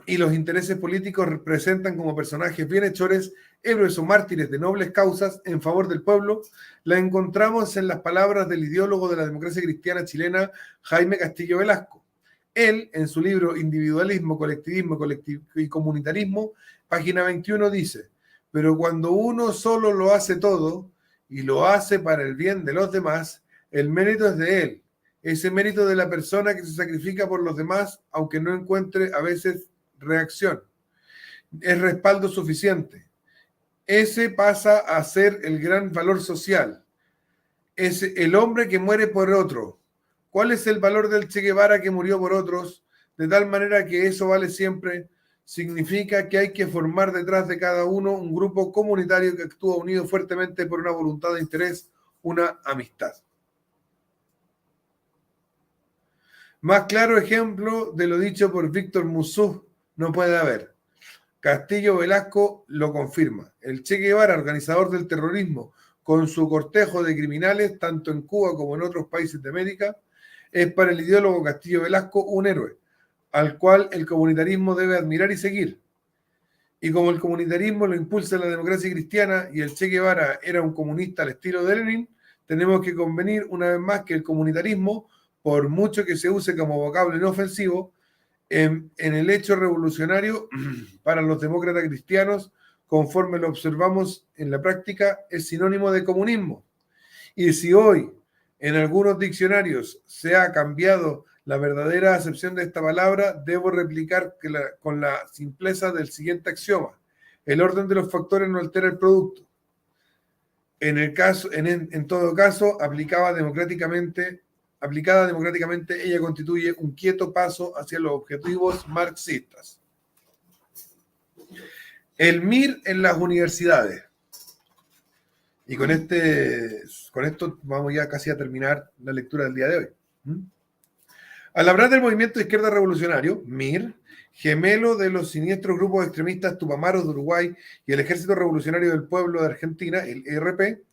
y los intereses políticos representan como personajes bienhechores, héroes o mártires de nobles causas en favor del pueblo, la encontramos en las palabras del ideólogo de la democracia cristiana chilena, Jaime Castillo Velasco. Él, en su libro Individualismo, Colectivismo y Comunitarismo, página 21, dice: pero cuando uno solo lo hace todo y lo hace para el bien de los demás, el mérito es de él. Ese mérito de la persona que se sacrifica por los demás, aunque no encuentre a veces reacción. Es respaldo suficiente. Ese pasa a ser el gran valor social. Es el hombre que muere por otro. ¿Cuál es el valor del Che Guevara que murió por otros? De tal manera que eso vale siempre. Significa que hay que formar detrás de cada uno un grupo comunitario que actúa unido fuertemente por una voluntad de interés, una amistad. Más claro ejemplo de lo dicho por Víctor Mussuz no puede haber. Castillo Velasco lo confirma. El Che Guevara, organizador del terrorismo, con su cortejo de criminales, tanto en Cuba como en otros países de América, es para el ideólogo Castillo Velasco un héroe, al cual el comunitarismo debe admirar y seguir. Y como el comunitarismo lo impulsa la democracia cristiana y el Che Guevara era un comunista al estilo de Lenin, tenemos que convenir una vez más que el comunitarismo, por mucho que se use como vocablo inofensivo, en el hecho revolucionario para los demócratas cristianos, conforme lo observamos en la práctica, es sinónimo de comunismo. Y si hoy en algunos diccionarios se ha cambiado la verdadera acepción de esta palabra, debo replicar con la simpleza del siguiente axioma: el orden de los factores no altera el producto. En todo caso, aplicada democráticamente, ella constituye un quieto paso hacia los objetivos marxistas. El MIR en las universidades. Y con esto vamos ya casi a terminar la lectura del día de hoy. Al hablar del movimiento de izquierda revolucionario, MIR, gemelo de los siniestros grupos extremistas Tupamaros de Uruguay y el Ejército Revolucionario del Pueblo de Argentina, el ERP,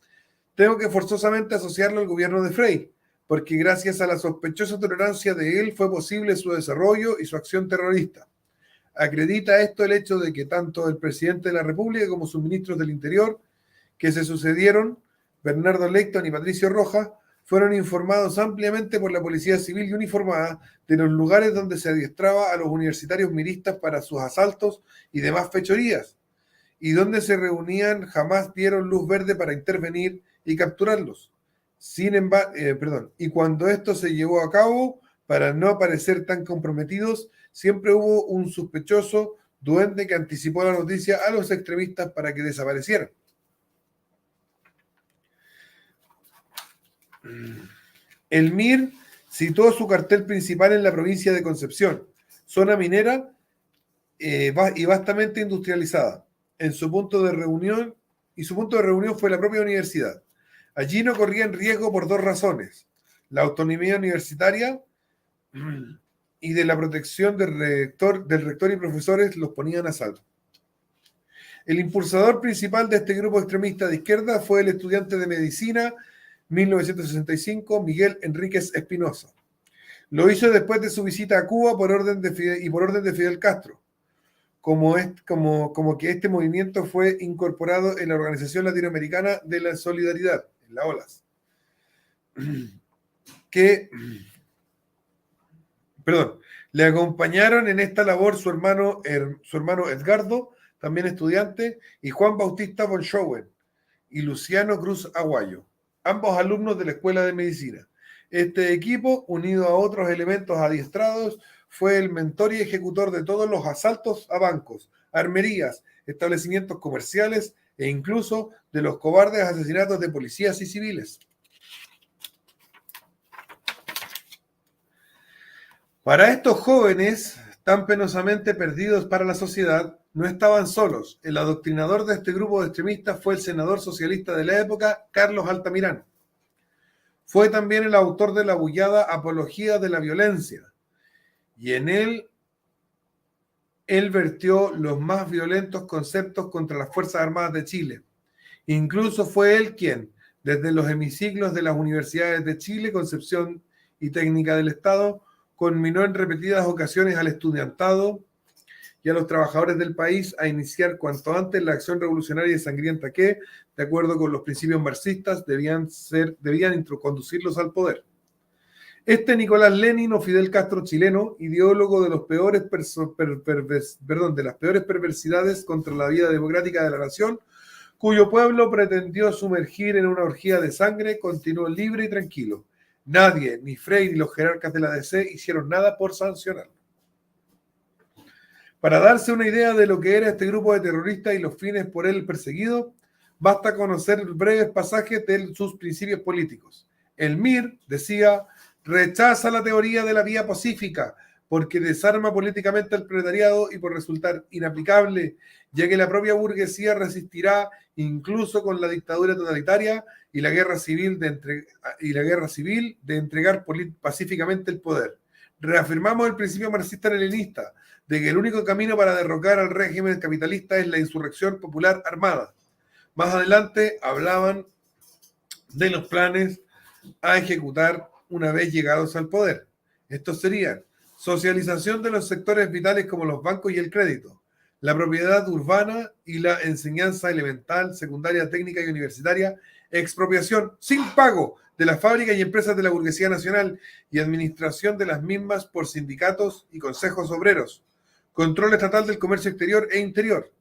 tengo que forzosamente asociarlo al gobierno de Frei, porque gracias a la sospechosa tolerancia de él fue posible su desarrollo y su acción terrorista. Acredita esto el hecho de que tanto el presidente de la República como sus ministros del Interior, que se sucedieron, Bernardo Leyton y Patricio Rojas, fueron informados ampliamente por la Policía Civil y uniformada de los lugares donde se adiestraba a los universitarios miristas para sus asaltos y demás fechorías, y donde se reunían jamás dieron luz verde para intervenir y capturarlos. Sin embargo, y cuando esto se llevó a cabo, para no parecer tan comprometidos, siempre hubo un sospechoso duende que anticipó la noticia a los extremistas para que desaparecieran. El MIR situó su cuartel principal en la provincia de Concepción, zona minera y vastamente industrializada. Su punto de reunión fue la propia universidad. Allí no corrían riesgo por dos razones: la autonomía universitaria y de la protección del rector y profesores los ponían a salvo. El impulsador principal de este grupo extremista de izquierda fue el estudiante de medicina 1965, Miguel Enríquez Espinosa. Lo hizo después de su visita a Cuba por orden de Fidel Castro, como que este movimiento fue incorporado en la Organización Latinoamericana de la Solidaridad, en la OLAS, le acompañaron en esta labor su hermano Edgardo, también estudiante, y Juan Bautista von Schoen y Luciano Cruz Aguayo, ambos alumnos de la Escuela de Medicina. Este equipo, unido a otros elementos adiestrados, fue el mentor y ejecutor de todos los asaltos a bancos, armerías, establecimientos comerciales e incluso de los cobardes asesinatos de policías y civiles. Para estos jóvenes, tan penosamente perdidos para la sociedad, no estaban solos. El adoctrinador de este grupo de extremistas fue el senador socialista de la época, Carlos Altamirano. Fue también el autor de la bullada Apología de la Violencia, y en él vertió los más violentos conceptos contra las Fuerzas Armadas de Chile. Incluso fue él quien, desde los hemiciclos de las universidades de Chile, Concepción y Técnica del Estado, conminó en repetidas ocasiones al estudiantado y a los trabajadores del país a iniciar cuanto antes la acción revolucionaria y sangrienta que, de acuerdo con los principios marxistas, debían conducirlos al poder. Este Nicolás Lenin o Fidel Castro chileno, ideólogo de de las peores perversidades contra la vida democrática de la nación, cuyo pueblo pretendió sumergir en una orgía de sangre, continuó libre y tranquilo. Nadie, ni Frey ni los jerarcas de la DC, hicieron nada por sancionarlo. Para darse una idea de lo que era este grupo de terroristas y los fines por él perseguido, basta conocer breves pasajes de sus principios políticos. El MIR decía: rechaza la teoría de la vía pacífica porque desarma políticamente al proletariado y por resultar inaplicable, ya que la propia burguesía resistirá incluso con la dictadura totalitaria y la guerra civil de entregar pacíficamente el poder. Reafirmamos el principio marxista-leninista de que el único camino para derrocar al régimen capitalista es la insurrección popular armada. Más adelante hablaban de los planes a ejecutar una vez llegados al poder. Estos serían: socialización de los sectores vitales como los bancos y el crédito, la propiedad urbana y la enseñanza elemental, secundaria, técnica y universitaria, expropiación sin pago de las fábricas y empresas de la burguesía nacional y administración de las mismas por sindicatos y consejos obreros, control estatal del comercio exterior e interior.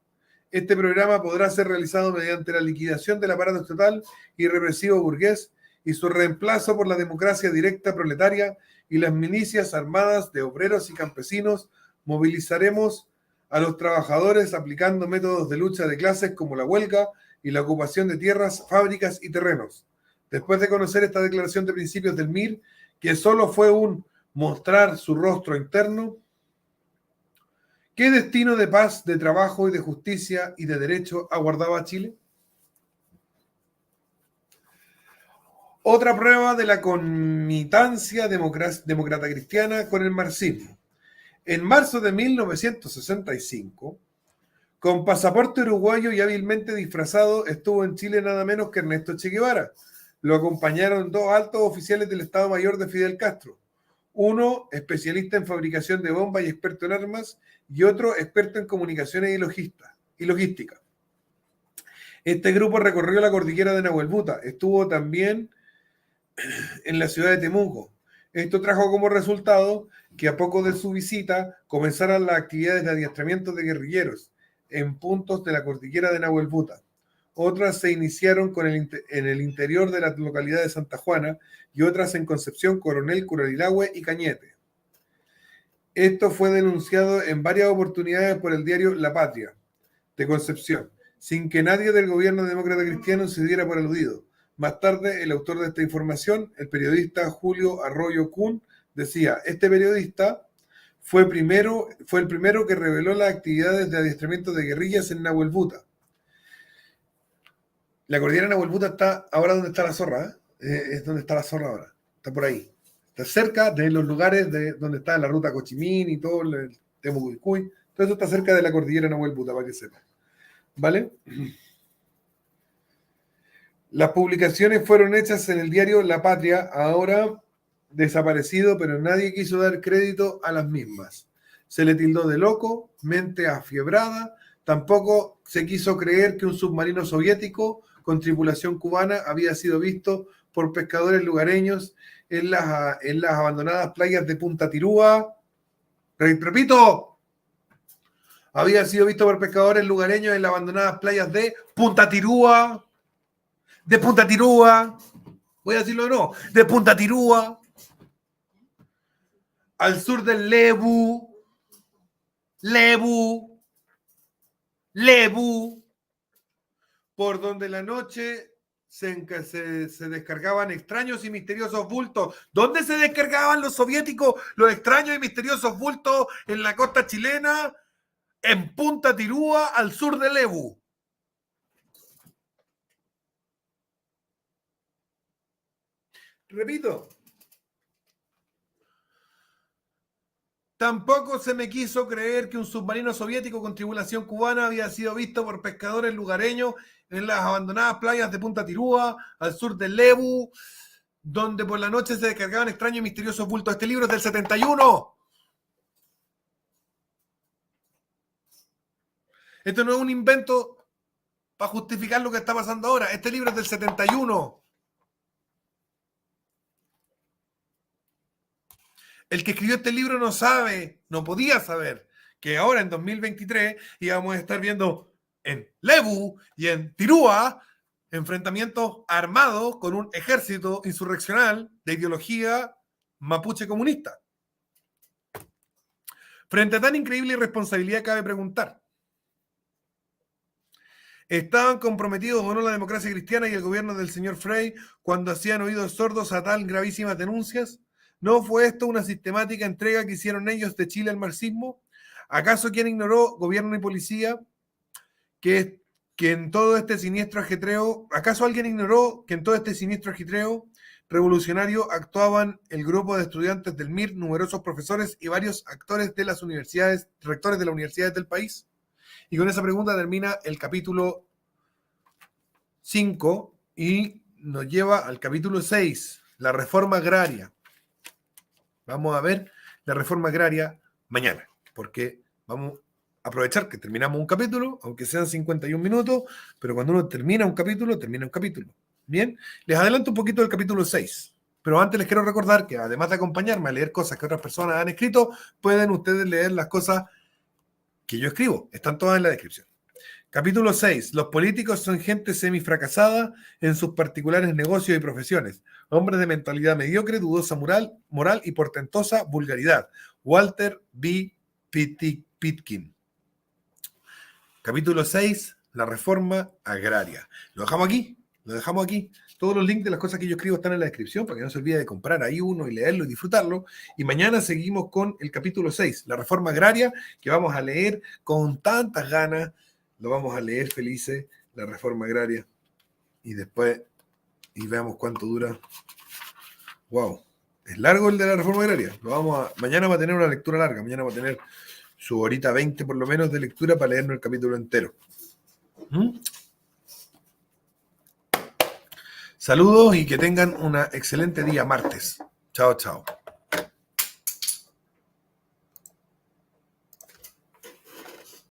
Este programa podrá ser realizado mediante la liquidación del aparato estatal y represivo burgués y su reemplazo por la democracia directa proletaria y las milicias armadas de obreros y campesinos. Movilizaremos a los trabajadores aplicando métodos de lucha de clases como la huelga y la ocupación de tierras, fábricas y terrenos. Después de conocer esta declaración de principios del MIR, que solo fue un mostrar su rostro interno, ¿qué destino de paz, de trabajo y de justicia y de derecho aguardaba Chile? Otra prueba de la conmitancia demócrata cristiana con el marxismo. En marzo de 1965, con pasaporte uruguayo y hábilmente disfrazado, estuvo en Chile nada menos que Ernesto Che Guevara. Lo acompañaron dos altos oficiales del Estado Mayor de Fidel Castro. Uno, especialista en fabricación de bombas y experto en armas, y otro, experto en comunicaciones y logística. Este grupo recorrió la cordillera de Nahuelbuta. Estuvo también en la ciudad de Temuco. Esto trajo como resultado que a poco de su visita comenzaran las actividades de adiestramiento de guerrilleros en puntos de la cordillera de Nahuelbuta. Otras se iniciaron en el interior de la localidad de Santa Juana y otras en Concepción, Coronel, Curanilahue y Cañete. Esto fue denunciado en varias oportunidades por el diario La Patria de Concepción, sin que nadie del gobierno demócrata cristiano se diera por aludido. Más tarde, el autor de esta información, el periodista Julio Arroyo Kuhn, decía: este periodista fue el primero que reveló las actividades de adiestramiento de guerrillas en Nahuelbuta. La cordillera de Nahuelbuta está ahora donde está la zorra, es donde está la zorra ahora, está por ahí. Está cerca de los lugares donde está la ruta Cochimín y todo, el Temucuicuy. Todo eso está cerca de la cordillera de Nahuelbuta, para que sepan. ¿Vale? Las publicaciones fueron hechas en el diario La Patria, ahora desaparecido, pero nadie quiso dar crédito a las mismas. Se le tildó de loco, mente afiebrada, tampoco se quiso creer que un submarino soviético con tripulación cubana había sido visto por pescadores lugareños en las abandonadas playas de Punta Tirúa. Repito, había sido visto por pescadores lugareños en las abandonadas playas de Punta Tirúa. De Punta Tirúa, voy a decirlo de nuevo, de Punta Tirúa, al sur del Lebu, por donde la noche se descargaban extraños y misteriosos bultos. ¿Dónde se descargaban los soviéticos los extraños y misteriosos bultos? En la costa chilena, en Punta Tirúa, al sur del Lebu. Repito, Tampoco se me quiso creer que un submarino soviético con tripulación cubana había sido visto por pescadores lugareños en las abandonadas playas de Punta Tirúa, al sur del Lebu, donde por la noche se descargaban extraños y misteriosos bultos. Este libro es del 71. Esto no es un invento para justificar lo que está pasando ahora. Este libro es del 71. El que escribió este libro no sabe, no podía saber, que ahora en 2023 íbamos a estar viendo en Lebu y en Tirúa enfrentamientos armados con un ejército insurreccional de ideología mapuche comunista. Frente a tan increíble irresponsabilidad cabe preguntar: ¿estaban comprometidos o no la democracia cristiana y el gobierno del señor Frey cuando hacían oídos sordos a tan gravísimas denuncias? ¿No fue esto una sistemática entrega que hicieron ellos de Chile al marxismo? ¿Acaso quien ignoró, gobierno y policía, que en todo este siniestro ajetreo, ¿acaso alguien ignoró que en todo este siniestro ajetreo revolucionario actuaban el grupo de estudiantes del MIR, numerosos profesores y varios actores de las universidades, rectores de las universidades del país? Y con esa pregunta termina el capítulo 5 y nos lleva al capítulo 6, la reforma agraria. Vamos a ver la reforma agraria mañana, porque vamos a aprovechar que terminamos un capítulo, aunque sean 51 minutos, pero cuando uno termina un capítulo, termina un capítulo. Bien, les adelanto un poquito del capítulo 6, pero antes les quiero recordar que además de acompañarme a leer cosas que otras personas han escrito, pueden ustedes leer las cosas que yo escribo, están todas en la descripción. Capítulo 6. Los políticos son gente semifracasada en sus particulares negocios y profesiones. Hombres de mentalidad mediocre, dudosa moral y portentosa vulgaridad. Walter B. Pitkin. Capítulo 6. La reforma agraria. Lo dejamos aquí. Todos los links de las cosas que yo escribo están en la descripción para que no se olvide de comprar ahí uno y leerlo y disfrutarlo. Y mañana seguimos con el capítulo 6, la reforma agraria, que vamos a leer con tantas ganas. Lo vamos a leer felices, la reforma agraria. Y después, y veamos cuánto dura. Wow, es largo el de la reforma agraria. Mañana va a tener una lectura larga. Mañana va a tener su horita 20 por lo menos de lectura para leernos el capítulo entero. Saludos y que tengan un excelente día martes. Chao, chao.